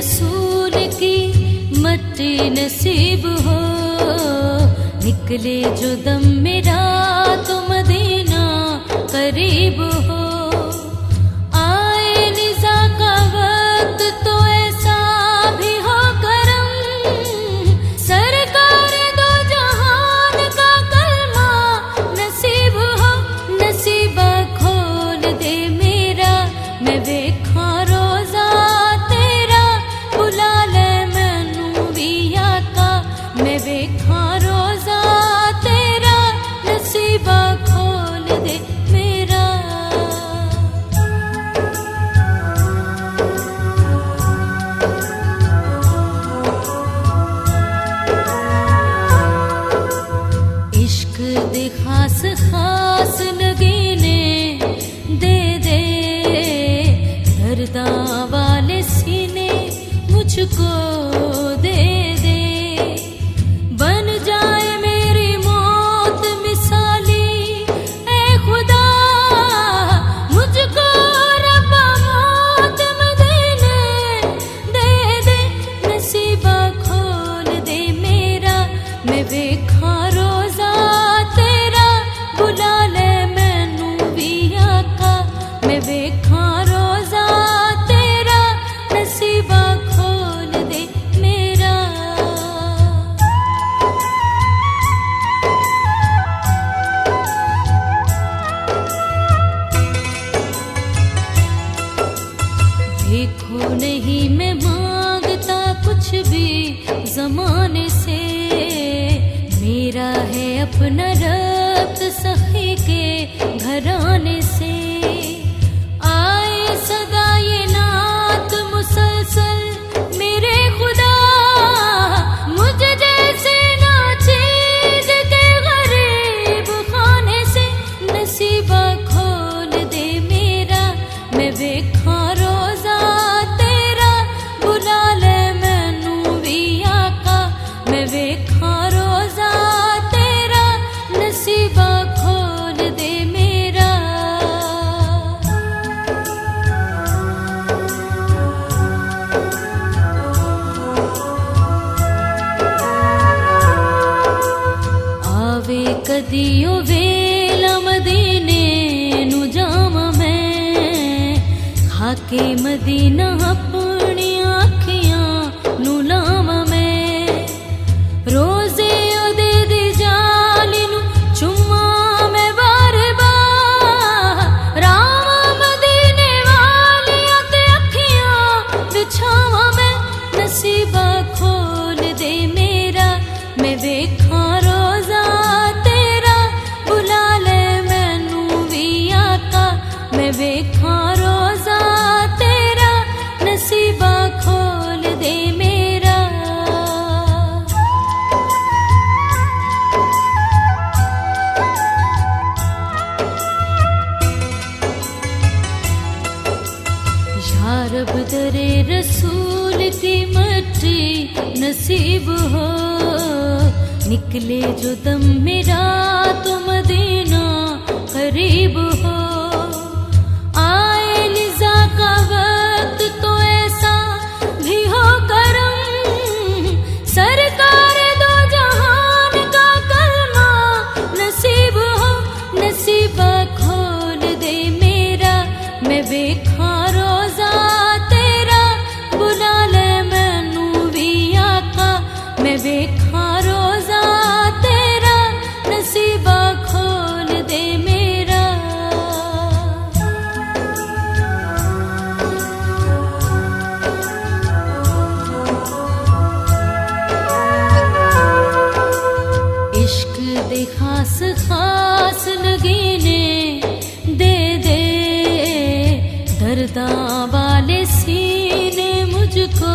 रसूल की मट्टी नसीब हो, निकले जो दम मेरा तो मदीना करीब हो। आए निज़ा का वक्त तो ऐसा भी हो करम, सरकार दो जहान का कलमा नसीब हो। नसीबा खोल दे मेरा, मैं वेखा रोज़ा तेरा, बुला ले मैनू भी आका, मैं वेखा रोज़ा तेरा, नसीबा खोल दे मेरा। इश्क दे खास खास लगीने दे दे, दर्दां वाले सीने मुझको दे दे। बन जाए मेरी मौत मिसाली ए खुदा, मुझको रब्बा मौत मदीने दे दे। नसीबा खोल दे मेरा, मैं वेखा रोज़ा तेरा, बुला ले मैनू भी आका, मैं वेखा रोज़ा तेरा, नसीबा खोल दे मेरा। देखो नहीं मैं मांगता कुछ भी ज़माने से, मेरा है अपना रब्त सखी के घराने से। आए सदा ये नात मुसलसल मेरे खुदा, मुझे जैसे नाचीज के गरीब खाने से। नसीबा खोल दे मेरा, मैं वेखा रोज़ा तेरा, बुला ले मैनू भी आका, मैं वेखा रोज़ा तेरा, नसीबा खोल दे मेरा। आवे कदियो वेला मदीने नू जावां मैं, खाके मदीना अपनी आँखियां नू लावां मैं। रोज़े ओदे दी जाली नू चुम्मा मैं बार बार, रावां मदीने वालियां ते अखियां बिछावां मैं। नसीबा खोल दे मेरा, मैं वेखा रोज़ा तेरा, बुला ले मैनू भी आका, मैं वेखा रोज़ा तेरा, नसीबा खोल दे मेरा। या रब दरे रसूल की मट्टी नसीब हो, निकले जो दम मेरा तो मदीना करीब हो। आए निज़ा का वक्त तो ऐसा भी हो करम, सरकार दो जहान का कलमा नसीब हो। नसीबा खोल दे मेरा, मैं वेखा रोज़ा तेरा, बुला ले मैनू भी आका, मैं वेखा रोज़ा तेरा, नसीबा खोल दे मेरा। इश्क दे खास खास लगीने दे दे, दर्दां वाले सीने मुझको